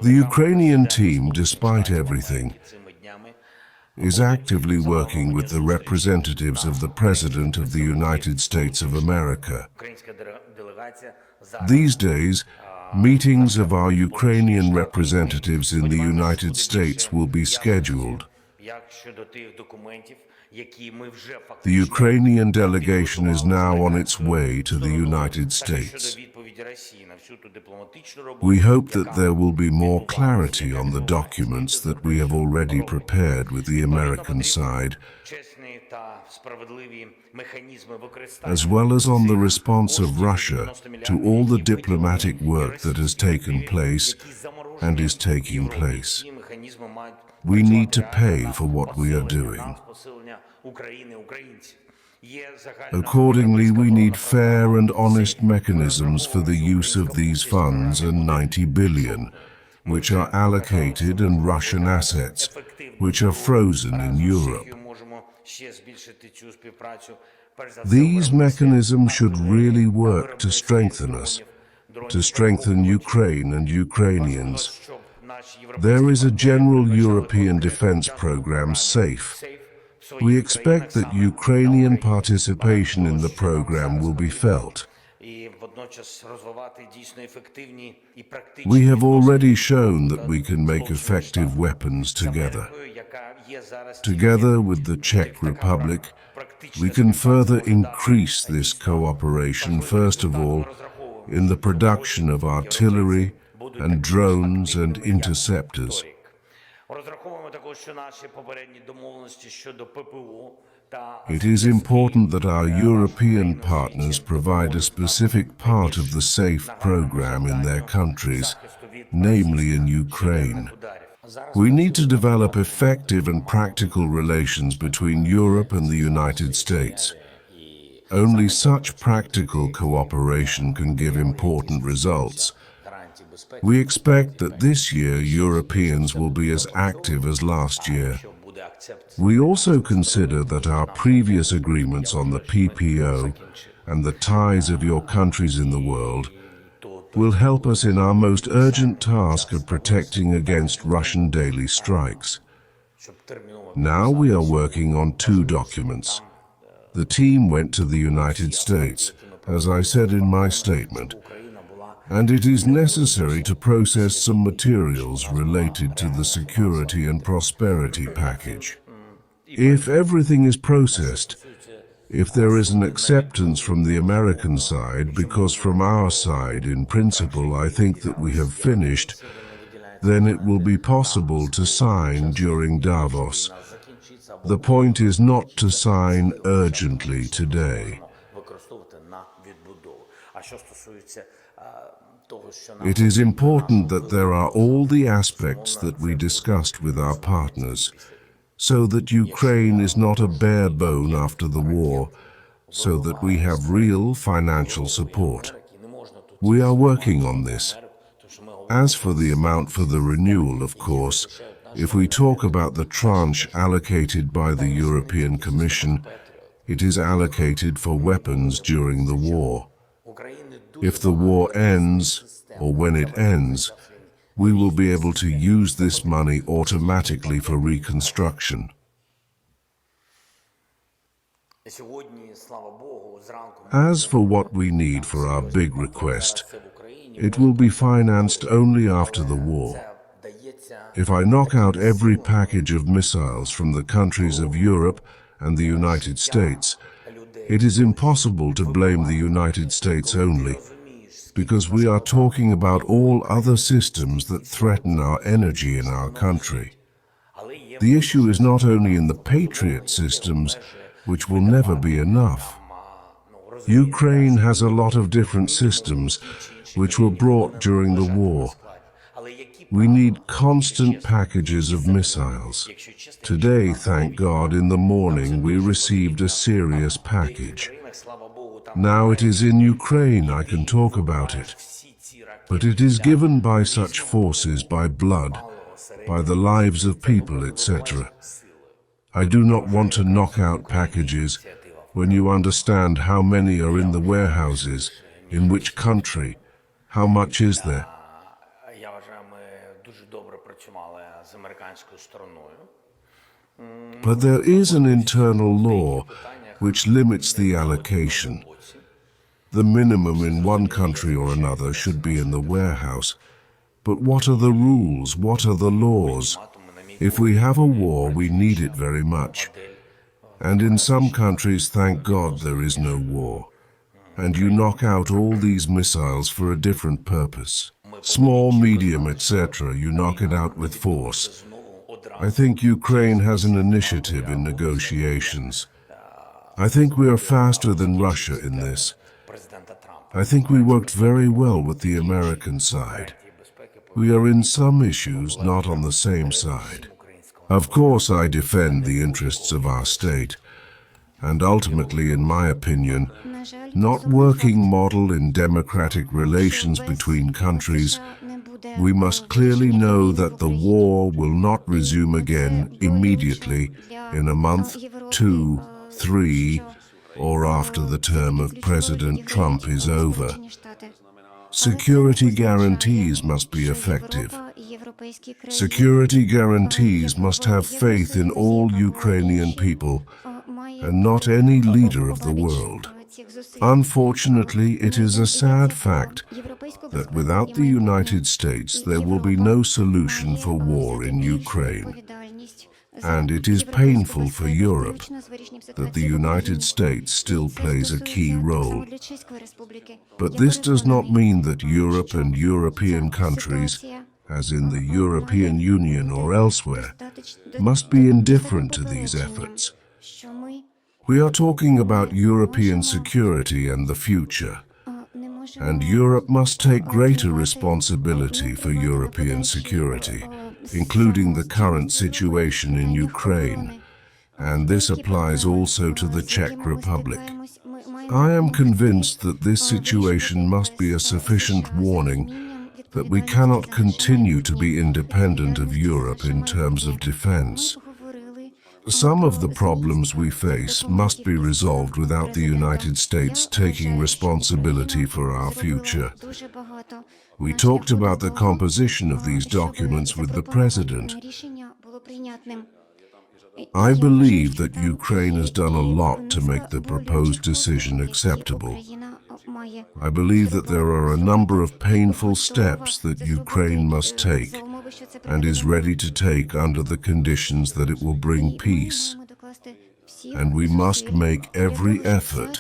The Ukrainian team, despite everything, is actively working with the representatives of the President of the United States of America. These days, meetings of our Ukrainian representatives in the United States will be scheduled. The Ukrainian delegation is now on its way to the United States. We hope that there will be more clarity on the documents that we have already prepared with the American side, as well as on the response of Russia to all the diplomatic work that has taken place and is taking place. We need to pay for what we are doing. Accordingly, we need fair and honest mechanisms for the use of these funds and 90 billion, which are allocated, and Russian assets, which are frozen in Europe. These mechanisms should really work to strengthen us, to strengthen Ukraine and Ukrainians. There is a general European defense program, SAFE. We expect that Ukrainian participation in the program will be felt. We have already shown that we can make effective weapons together. Together with the Czech Republic, we can further increase this cooperation, first of all, in the production of artillery and drones and interceptors. It is important that our European partners provide a specific part of the SAFE program in their countries, namely in Ukraine. We need to develop effective and practical relations between Europe and the United States. Only such practical cooperation can give important results. We expect that this year Europeans will be as active as last year. We also consider that our previous agreements on the PPO and the ties of your countries in the world will help us in our most urgent task of protecting against Russian daily strikes. Now we are working on 2 documents. The team went to the United States, as I said in my statement, and it is necessary to process some materials related to the security and prosperity package. If everything is processed, if there is an acceptance from the American side, because from our side, in principle, I think that we have finished, then it will be possible to sign during Davos. The point is not to sign urgently today. It is important that there are all the aspects that we discussed with our partners, so that Ukraine is not a bare bone after the war, so that we have real financial support. We are working on this. As for the amount for the renewal, of course, if we talk about the tranche allocated by the European Commission, it is allocated for weapons during the war. If the war ends, or when it ends, we will be able to use this money automatically for reconstruction. As for what we need for our big request, it will be financed only after the war. If I knock out every package of missiles from the countries of Europe and the United States, it is impossible to blame the United States only, because we are talking about all other systems that threaten our energy in our country. The issue is not only in the Patriot systems, which will never be enough. Ukraine has a lot of different systems which were brought during the war. We need constant packages of missiles. Today, thank God, in the morning we received a serious package. Now it is in Ukraine I can talk about it. But it is given by such forces, by blood, by the lives of people, etc. I do not want to knock out packages when you understand how many are in the warehouses, in which country, How much is there? Я вважаю, ми дуже добре працювали з американською стороною. But there is an internal law which limits the allocation. The minimum in one country or another should be in the warehouse. But what are the rules? What are the laws? If we have a war, we need it very much. And in some countries, thank God, there is no war. And you knock out all these missiles for a different purpose. Small, medium, etc., you knock it out with force. I think Ukraine has an initiative in negotiations. I think we are faster than Russia in this. I think we worked very well with the American side. We are in some issues not on the same side. Of course, I defend the interests of our state. And ultimately, in my opinion, not working model in democratic relations between countries, we must clearly know that the war will not resume again immediately in a month, 2, 3, or after the term of President Trump is over. Security guarantees must be effective. Security guarantees must have faith in all Ukrainian people and not any leader of the world. Unfortunately, it is a sad fact that without the United States there will be no solution for war in Ukraine. And it is painful for Europe that the United States still plays a key role. But this does not mean that Europe and European countries, as in the European Union or elsewhere, must be indifferent to these efforts. We are talking about European security and the future. And Europe must take greater responsibility for European security, including the current situation in Ukraine. And this applies also to the Czech Republic. I am convinced that this situation must be a sufficient warning that we cannot continue to be independent of Europe in terms of defense. Some of the problems we face must be resolved without the United States taking responsibility for our future. We talked about the composition of these documents with the President. I believe that Ukraine has done a lot to make the proposed decision acceptable. I believe that there are a number of painful steps that Ukraine must take and is ready to take under the conditions that it will bring peace. And we must make every effort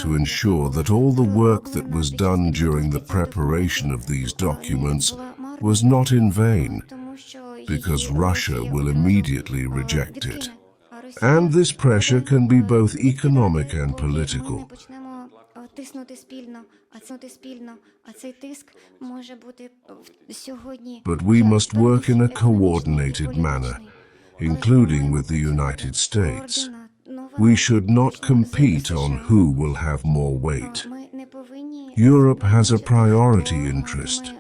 to ensure that all the work that was done during the preparation of these documents was not in vain, because Russia will immediately reject it. And this pressure can be both economic and political. But we must work in a coordinated manner, including with the United States. We should not compete on who will have more weight. Europe has a priority interest,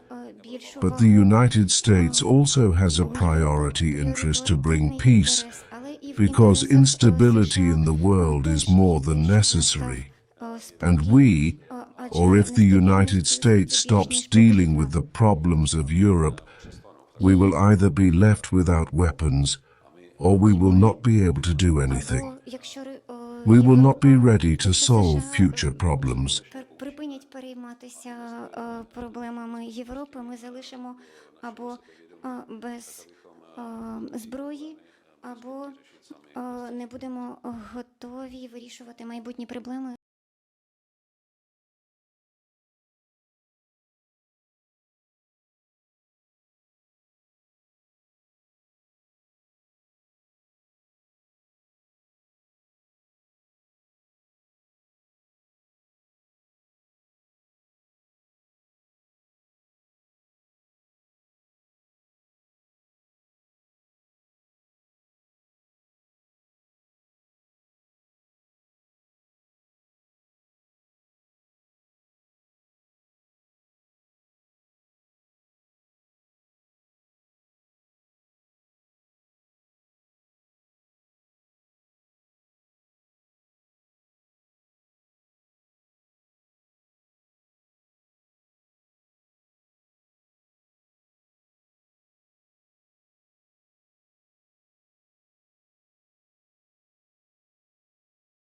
but the United States also has a priority interest to bring peace, because instability in the world is more than necessary. And we, or if the United States stops dealing with the problems of Europe, we will either be left without weapons, or we will not be able to do anything. We will not be ready to solve future problems. Припинять перейматися проблемами Європи, ми залишимо або без зброї, або не будемо готові вирішувати майбутні проблеми.